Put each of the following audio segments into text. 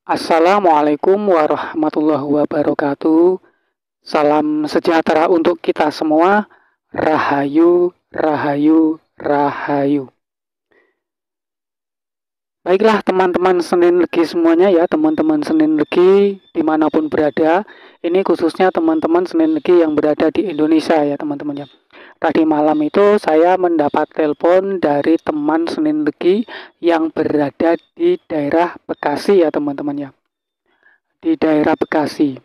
Assalamualaikum warahmatullahi wabarakatuh. Salam sejahtera untuk kita semua. Rahayu, rahayu, rahayu. Baiklah teman-teman Senin Legi semuanya ya, teman-teman Senin Legi dimanapun berada. Ini khususnya teman-teman Senin Legi yang berada di Indonesia ya teman-teman ya. Tadi malam itu saya mendapat telepon dari teman Senin Legi yang berada di daerah Bekasi ya teman-teman ya. Di daerah Bekasi.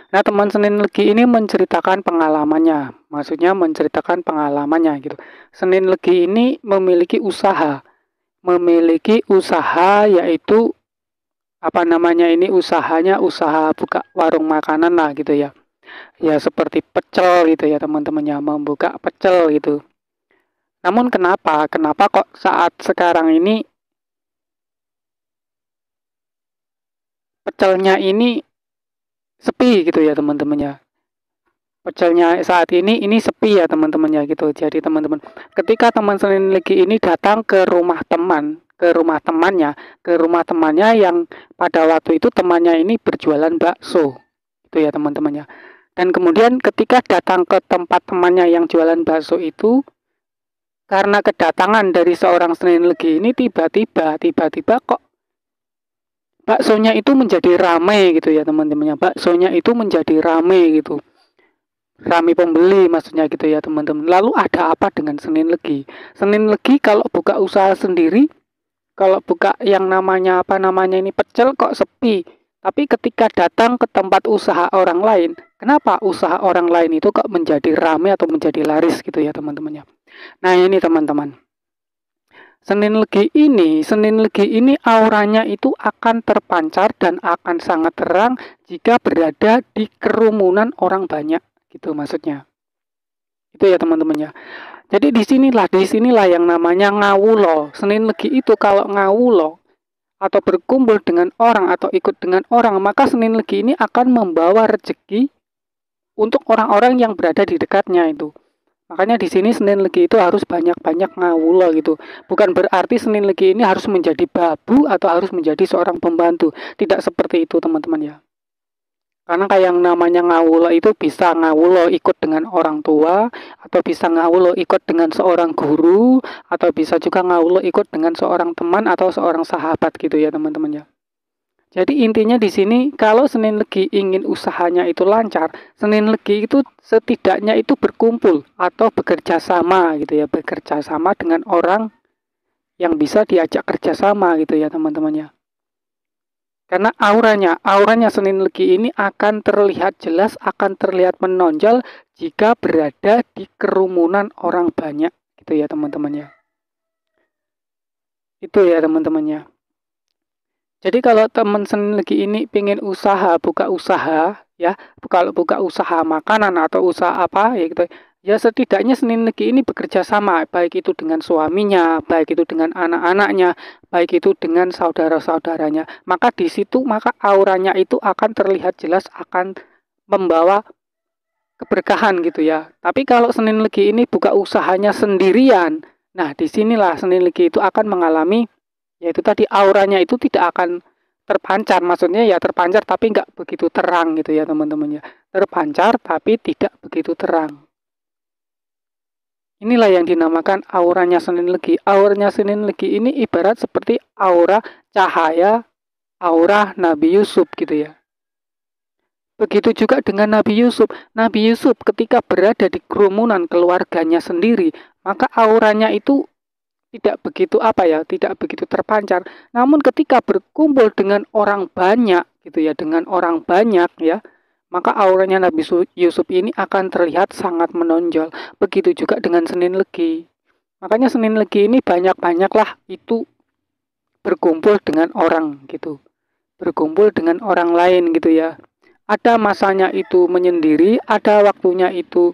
Nah, teman Senin Legi ini menceritakan pengalamannya. Maksudnya menceritakan pengalamannya gitu. Senin Legi ini memiliki usaha. Memiliki usaha yaitu usahanya usaha buka warung makanan lah gitu ya. Ya seperti pecel gitu ya teman-teman ya, membuka pecel gitu. Namun kenapa kok saat sekarang ini pecelnya ini sepi gitu ya teman-teman ya. Pecelnya saat ini sepi ya teman-teman ya gitu. Jadi teman-teman, ketika teman Senin Legi ini datang ke rumah temannya yang pada waktu itu temannya ini berjualan bakso. Itu ya teman-teman ya. Dan kemudian ketika datang ke tempat temannya yang jualan bakso itu, karena kedatangan dari seorang Senin Legi ini tiba-tiba kok baksonya itu menjadi ramai gitu ya teman-teman ya. Baksonya itu menjadi ramai gitu. Rame pembeli maksudnya gitu ya teman-teman. Lalu ada apa dengan Senin Legi? Senin Legi kalau buka usaha sendiri, kalau buka yang namanya ini pecel kok sepi. Tapi ketika datang ke tempat usaha orang lain, kenapa usaha orang lain itu kok menjadi rame atau menjadi laris gitu ya teman-teman ya. Nah ini teman-teman, Senin Legi ini auranya itu akan terpancar dan akan sangat terang jika berada di kerumunan orang banyak gitu maksudnya. Itu ya teman-teman ya. Jadi disinilah yang namanya ngawulo. Senin Legi itu kalau ngawulo atau berkumpul dengan orang atau ikut dengan orang, maka Senin Legi ini akan membawa rezeki untuk orang-orang yang berada di dekatnya itu. Makanya di sini Senin Legi itu harus banyak-banyak ngawulo gitu. Bukan berarti Senin Legi ini harus menjadi babu atau harus menjadi seorang pembantu. Tidak seperti itu teman-teman ya. Karena kayak yang namanya ngawulo itu bisa ngawulo ikut dengan orang tua, atau bisa ngawulo ikut dengan seorang guru, atau bisa juga ngawulo ikut dengan seorang teman atau seorang sahabat gitu ya teman-teman ya. Jadi intinya di sini kalau Senin Legi ingin usahanya itu lancar, Senin Legi itu setidaknya itu berkumpul atau bekerja sama gitu ya, bekerja sama dengan orang yang bisa diajak kerjasama gitu ya teman-teman ya. Karena auranya Senin Legi ini akan terlihat jelas, akan terlihat menonjol jika berada di kerumunan orang banyak gitu ya teman-teman ya. Itu ya teman-teman ya. Jadi kalau teman Senin Legi ini pengen buka usaha ya, kalau buka usaha makanan atau usaha apa ya gitu, ya setidaknya Senin Legi ini bekerja sama, baik itu dengan suaminya, baik itu dengan anak-anaknya, baik itu dengan saudara-saudaranya. Maka di situ auranya itu akan terlihat jelas, akan membawa keberkahan gitu ya. Tapi kalau Senin Legi ini buka usahanya sendirian, nah disinilah Senin Legi itu akan mengalami, yaitu tadi auranya itu tidak akan terpancar, maksudnya ya terpancar tapi nggak begitu terang gitu ya teman-teman ya. Terpancar tapi tidak begitu terang. Inilah yang dinamakan auranya Senin Legi. Auranya Senin Legi ini ibarat seperti aura cahaya, aura Nabi Yusuf gitu ya. Begitu juga dengan Nabi Yusuf. Nabi Yusuf ketika berada di kerumunan keluarganya sendiri, maka auranya itu tidak begitu terpancar. Namun ketika berkumpul dengan orang banyak gitu ya, maka auranya Nabi Yusuf ini akan terlihat sangat menonjol. Begitu juga dengan Senin Legi. Makanya Senin Legi ini banyak-banyaklah itu berkumpul dengan orang gitu. Berkumpul dengan orang lain gitu ya. Ada masanya itu menyendiri, ada waktunya itu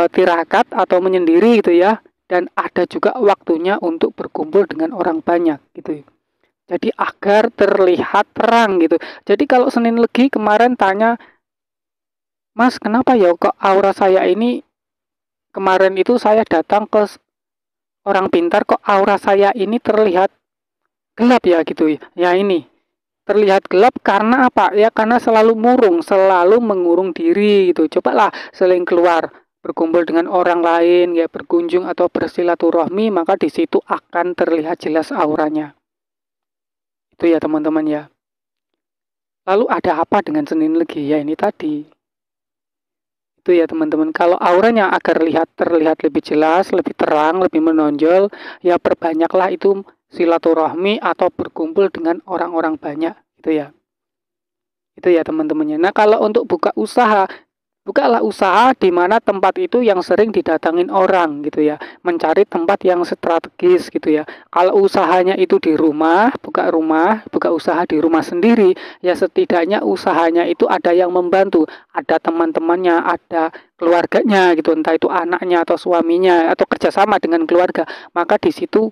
tirakat atau menyendiri gitu ya. Dan ada juga waktunya untuk berkumpul dengan orang banyak gitu. Jadi agar terlihat terang gitu. Jadi kalau Senin Legi kemarin tanya, Mas kenapa ya kok aura saya ini, kemarin itu saya datang ke orang pintar kok aura saya ini terlihat gelap ya gitu ya. Ya ini Terlihat gelap karena apa? Ya karena selalu murung, selalu mengurung diri gitu. Cobalah sering keluar, berkumpul dengan orang lain, ya berkunjung atau bersilaturahmi, maka di situ akan terlihat jelas auranya. Itu ya teman-teman ya. Lalu ada apa dengan Senin Legi? Ya ini tadi. Itu ya teman-teman. Kalau auranya agar terlihat lebih jelas, lebih terang, lebih menonjol, ya perbanyaklah itu silaturahmi atau berkumpul dengan orang-orang banyak gitu ya. Itu ya teman-temannya. Nah, kalau untuk bukalah usaha di mana tempat itu yang sering didatangin orang gitu ya. Mencari tempat yang strategis gitu ya. Kalau usahanya itu di rumah, buka usaha di rumah sendiri, ya setidaknya usahanya itu ada yang membantu, ada teman-temannya, ada keluarganya gitu, entah itu anaknya atau suaminya atau kerjasama dengan keluarga. Maka di situ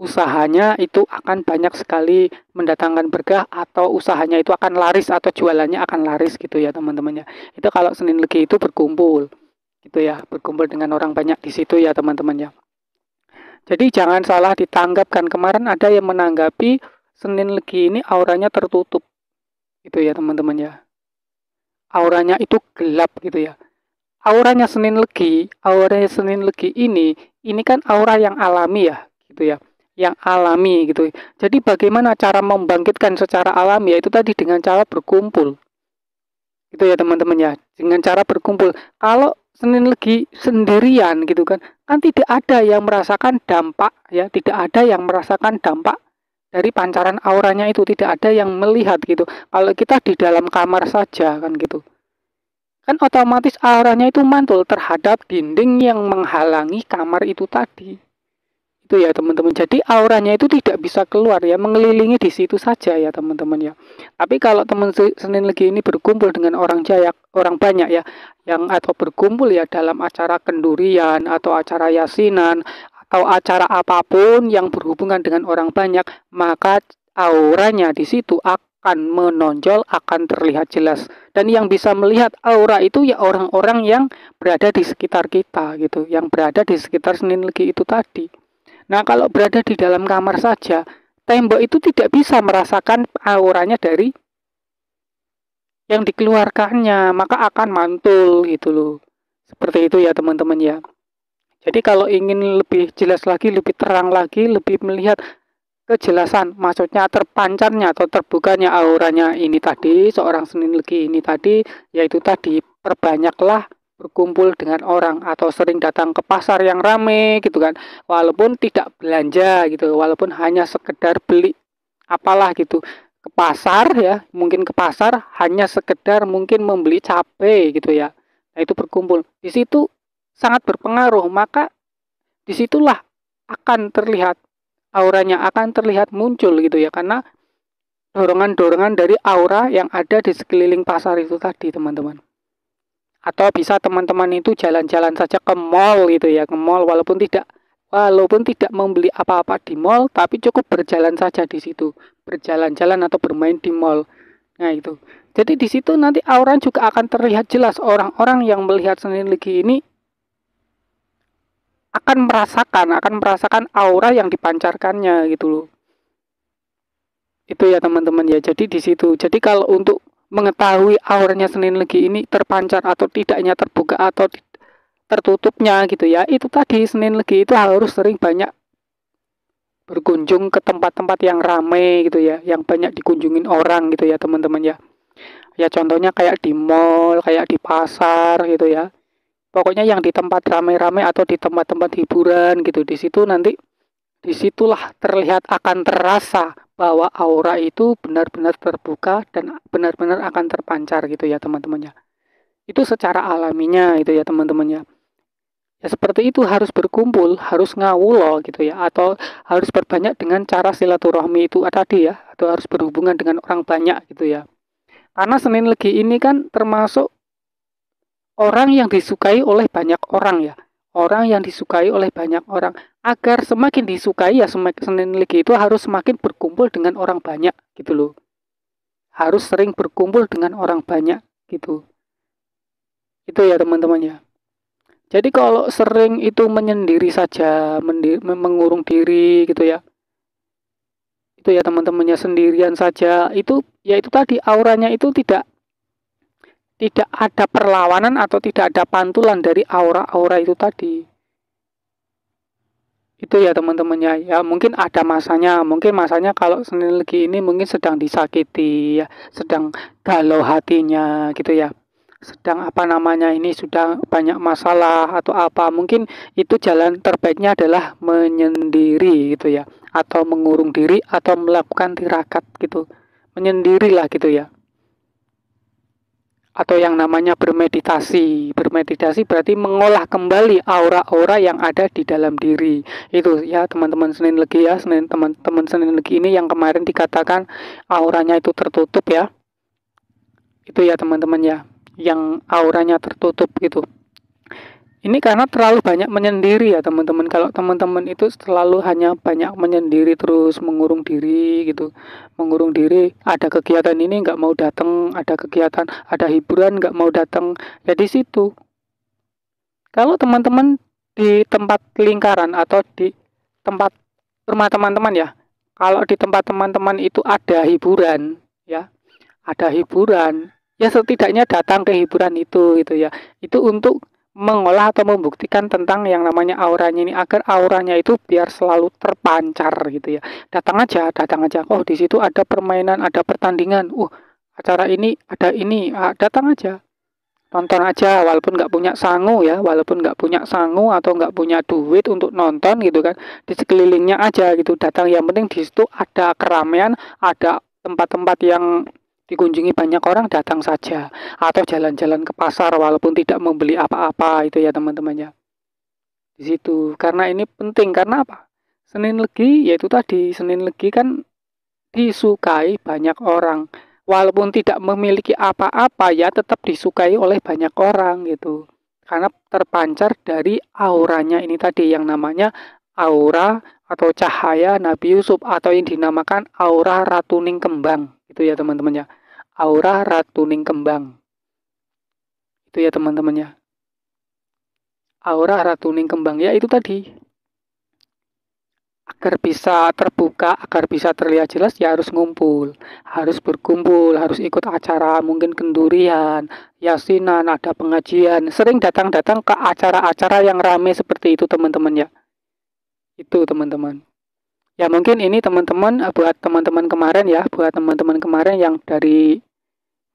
usahanya itu akan banyak sekali mendatangkan berkah atau usahanya itu akan laris atau jualannya akan laris gitu ya teman-temannya. Itu kalau Senin Legi itu berkumpul gitu ya, berkumpul dengan orang banyak di situ ya teman-temannya. Jadi jangan salah ditanggapkan. Kemarin ada yang menanggapi Senin Legi ini auranya tertutup gitu ya teman-temannya. Auranya itu gelap gitu ya. Auranya Senin Legi ini kan aura yang alami ya gitu ya, yang alami gitu. Jadi bagaimana cara membangkitkan secara alami, yaitu tadi dengan cara berkumpul gitu ya teman-teman ya, dengan cara berkumpul. Kalau Senin Legi sendirian gitu kan tidak ada yang merasakan dampak ya, tidak ada yang merasakan dampak dari pancaran auranya itu, tidak ada yang melihat gitu. Kalau kita di dalam kamar saja kan gitu, kan otomatis auranya itu mantul terhadap dinding yang menghalangi kamar itu tadi. Itu ya teman-teman. Jadi auranya itu tidak bisa keluar ya, mengelilingi di situ saja ya teman-teman ya. Tapi kalau teman Senin Legi ini berkumpul dengan orang banyak ya, yang atau berkumpul ya dalam acara kendurian atau acara yasinan atau acara apapun yang berhubungan dengan orang banyak, maka auranya di situ akan menonjol, akan terlihat jelas. Dan yang bisa melihat aura itu ya orang-orang yang berada di sekitar kita gitu, yang berada di sekitar Senin Legi itu tadi. Nah, kalau berada di dalam kamar saja, tembok itu tidak bisa merasakan auranya dari yang dikeluarkannya, maka akan mantul gitu loh. Seperti itu ya teman-teman ya. Jadi kalau ingin lebih jelas lagi, lebih terang lagi, lebih melihat kejelasan, maksudnya terpancarnya atau terbukanya auranya ini tadi, seorang Senin Legi ini tadi, yaitu tadi perbanyaklah berkumpul dengan orang atau sering datang ke pasar yang ramai gitu kan, walaupun tidak belanja gitu, walaupun hanya sekedar beli apalah gitu ke pasar ya, mungkin ke pasar hanya sekedar mungkin membeli cabai gitu ya. Nah itu berkumpul di situ sangat berpengaruh, maka disitulah akan terlihat auranya, akan terlihat muncul gitu ya, karena dorongan-dorongan dari aura yang ada di sekeliling pasar itu tadi teman-teman. Atau bisa teman-teman itu jalan-jalan saja ke mall gitu ya, ke mall walaupun tidak membeli apa-apa di mall, tapi cukup berjalan saja di situ, berjalan-jalan atau bermain di mall. Nah itu. Jadi di situ nanti aura juga akan terlihat jelas. Orang-orang yang melihat Senin Legi ini akan merasakan aura yang dipancarkannya gitu loh. Itu ya teman-teman ya. Jadi di situ. Jadi kalau untuk mengetahui auranya Senin Legi ini terpancar atau tidaknya, terbuka atau tertutupnya gitu ya, itu tadi Senin Legi itu harus sering banyak berkunjung ke tempat-tempat yang ramai gitu ya, yang banyak dikunjungin orang gitu ya teman-teman ya. Ya contohnya kayak di mall, kayak di pasar gitu ya. Pokoknya yang di tempat ramai-ramai atau di tempat-tempat hiburan gitu. Di situ nanti disitulah terlihat, akan terasa bahwa aura itu benar-benar terbuka dan benar-benar akan terpancar gitu ya teman-temannya. Itu secara alaminya itu ya teman-temannya. Ya seperti itu, harus berkumpul, harus ngawulo gitu ya, atau harus berbanyak dengan cara silaturahmi itu tadi ya, atau harus berhubungan dengan orang banyak gitu ya. Karena Senin Legi ini kan termasuk orang yang disukai oleh banyak orang ya. Orang yang disukai oleh banyak orang. Agar semakin disukai ya, semakin Senin Legi itu harus semakin berkumpul dengan orang banyak gitu loh. Harus sering berkumpul dengan orang banyak gitu. Itu ya teman-teman ya. Jadi kalau sering itu menyendiri saja, mengurung diri gitu ya, Itu ya teman-temannya, sendirian saja itu ya itu tadi auranya itu tidak ada perlawanan atau tidak ada pantulan dari aura-aura itu tadi. Itu ya teman-temannya. Ya mungkin ada masanya, mungkin masanya kalau Senin Legi ini mungkin sedang disakiti ya, sedang galau hatinya gitu ya. Sedang apa namanya ini sudah banyak masalah atau apa. Mungkin itu jalan terbaiknya adalah menyendiri gitu ya, atau mengurung diri atau melakukan tirakat gitu. Menyendirilah gitu ya, atau yang namanya bermeditasi. Bermeditasi berarti mengolah kembali aura-aura yang ada di dalam diri. Itu ya teman-teman Senin Legi ya, teman-teman Senin Legi ini yang kemarin dikatakan auranya itu tertutup ya. Itu ya teman-teman ya, yang auranya tertutup gitu. Ini karena terlalu banyak menyendiri ya teman-teman. Kalau teman-teman itu selalu hanya banyak menyendiri terus mengurung diri gitu. Mengurung diri, ada kegiatan ini nggak mau datang, ada kegiatan, ada hiburan nggak mau datang. Ya di situ. Kalau teman-teman di tempat lingkaran atau di tempat rumah teman-teman ya. Kalau di tempat teman-teman itu ada hiburan ya, ada hiburan. Ya setidaknya datang ke hiburan itu gitu ya. Itu untuk mengolah atau membuktikan tentang yang namanya auranya ini, agar auranya itu biar selalu terpancar gitu ya. Datang aja. Oh, di situ ada permainan, ada pertandingan. Acara ini ada ini. Datang aja. Nonton aja walaupun nggak punya sangu ya, walaupun nggak punya sangu atau nggak punya duit untuk nonton gitu kan. Di sekelilingnya aja gitu. Datang, yang penting di situ ada keramaian, ada tempat-tempat yang dikunjungi banyak orang, datang saja. Atau jalan-jalan ke pasar walaupun tidak membeli apa-apa, itu ya teman-teman ya. Di situ. Karena ini penting, karena apa? Senin Legi yaitu tadi, Senin Legi kan disukai banyak orang. Walaupun tidak memiliki apa-apa ya tetap disukai oleh banyak orang gitu. Karena terpancar dari auranya ini tadi yang namanya aura atau cahaya Nabi Yusuf, atau yang dinamakan aura ratuning kembang. Itu ya teman-teman ya. Aura ratuning kembang. Itu ya teman-teman ya. Aura ratuning kembang ya itu tadi. Agar bisa terbuka, agar bisa terlihat jelas ya harus ngumpul. Harus berkumpul, harus ikut acara, mungkin kendurian, yasinan, ada pengajian. Sering datang-datang ke acara-acara yang ramai seperti itu teman-teman ya. Itu teman-teman. Ya mungkin ini teman-teman, buat teman-teman kemarin ya, buat teman-teman kemarin yang dari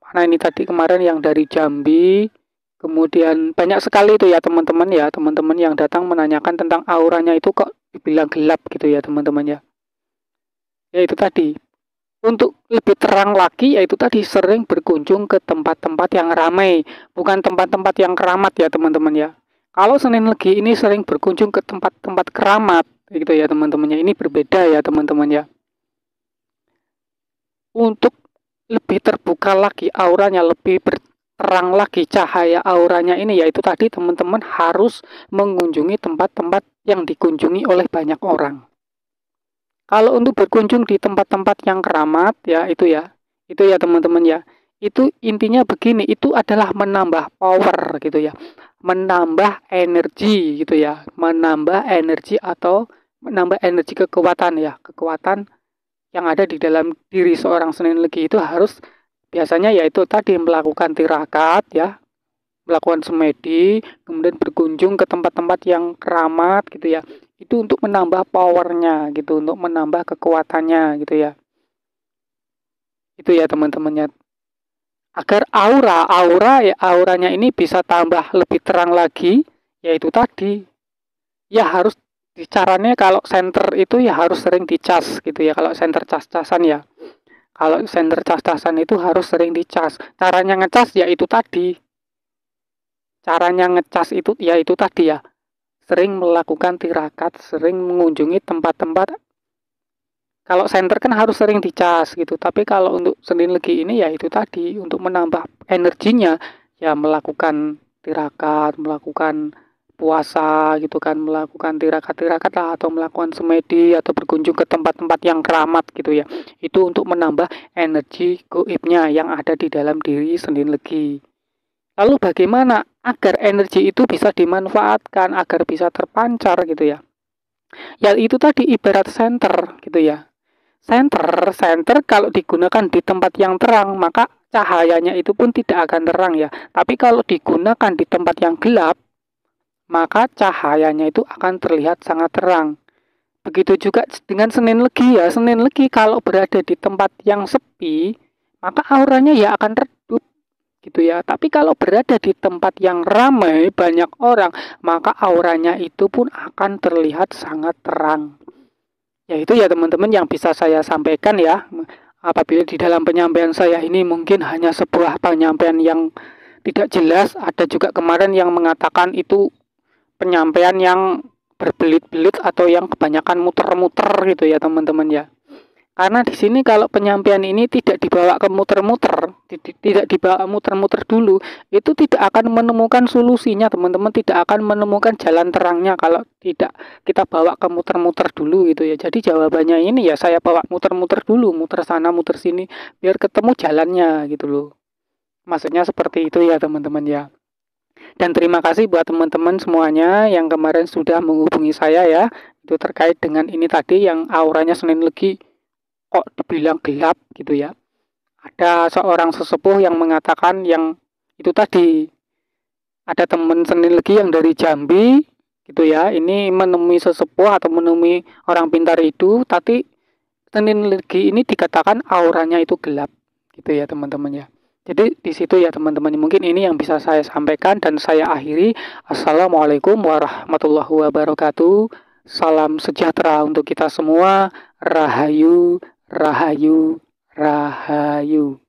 mana ini tadi, kemarin yang dari Jambi, kemudian banyak sekali itu ya teman-teman ya, teman-teman yang datang menanyakan tentang auranya itu kok dibilang gelap gitu ya teman-teman ya. Ya itu tadi, untuk lebih terang lagi yaitu tadi sering berkunjung ke tempat-tempat yang ramai, bukan tempat-tempat yang keramat ya teman-teman ya. Kalau Senin Legi ini sering berkunjung ke tempat-tempat keramat gitu ya teman-temannya. Ini berbeda ya teman-teman ya. Untuk lebih terbuka lagi auranya, lebih terang lagi cahaya auranya ini, yaitu tadi teman-teman harus mengunjungi tempat-tempat yang dikunjungi oleh banyak orang. Kalau untuk berkunjung di tempat-tempat yang keramat ya itu ya teman-teman ya, itu intinya begini, itu adalah menambah power gitu ya, menambah energi gitu ya, menambah energi atau menambah energi kekuatan ya, kekuatan yang ada di dalam diri seorang Senin Legi itu harus biasanya yaitu tadi melakukan tirakat ya, melakukan semedi, kemudian berkunjung ke tempat-tempat yang keramat gitu ya. Itu untuk menambah powernya gitu, untuk menambah kekuatannya gitu ya. Itu ya teman-temannya. Agar auranya ini bisa tambah lebih terang lagi, yaitu tadi ya harus caranya kalau center itu ya harus sering dicas gitu ya. Kalau center cas-casan ya. Kalau center cas-casan itu harus sering dicas. Caranya ngecas ya itu tadi. Caranya ngecas itu ya itu tadi ya. Sering melakukan tirakat, sering mengunjungi tempat-tempat. Kalau center kan harus sering dicas gitu. Tapi kalau untuk Senin Legi ini ya itu tadi, untuk menambah energinya ya melakukan tirakat, melakukan puasa gitu kan, melakukan tirakat-tirakat lah, atau melakukan semedi atau berkunjung ke tempat-tempat yang keramat gitu ya. Itu untuk menambah energi goibnya yang ada di dalam diri Senin Legi. Lalu bagaimana agar energi itu bisa dimanfaatkan, agar bisa terpancar gitu ya. Ya itu tadi ibarat senter gitu ya. Senter kalau digunakan di tempat yang terang, maka cahayanya itu pun tidak akan terang ya. Tapi kalau digunakan di tempat yang gelap, maka cahayanya itu akan terlihat sangat terang. Begitu juga dengan Senin Legi ya. Senin Legi kalau berada di tempat yang sepi, maka auranya ya akan redup gitu ya. Tapi kalau berada di tempat yang ramai, banyak orang, maka auranya itu pun akan terlihat sangat terang. Ya itu ya teman-teman yang bisa saya sampaikan ya. Apabila di dalam penyampaian saya ini mungkin hanya sebuah penyampaian yang tidak jelas, ada juga kemarin yang mengatakan itu penyampaian yang berbelit-belit atau yang kebanyakan muter-muter gitu ya teman-teman ya. Karena di sini kalau penyampaian ini tidak dibawa ke muter-muter, tidak dibawa muter-muter dulu, itu tidak akan menemukan solusinya, teman-teman tidak akan menemukan jalan terangnya kalau tidak kita bawa ke muter-muter dulu gitu ya. Jadi jawabannya ini ya saya bawa muter-muter dulu, muter sana, muter sini, biar ketemu jalannya gitu loh. Maksudnya seperti itu ya teman-teman ya. Dan terima kasih buat teman-teman semuanya yang kemarin sudah menghubungi saya ya. Itu terkait dengan ini tadi yang auranya Senin Legi kok dibilang gelap gitu ya. Ada seorang sesepuh yang mengatakan yang itu tadi, ada teman Senin Legi yang dari Jambi gitu ya. Ini menemui sesepuh atau menemui orang pintar itu, tapi Senin Legi ini dikatakan auranya itu gelap gitu ya teman-teman ya. Jadi di situ ya teman-teman, mungkin ini yang bisa saya sampaikan dan saya akhiri. Assalamualaikum warahmatullahi wabarakatuh. Salam sejahtera untuk kita semua. Rahayu, rahayu, rahayu.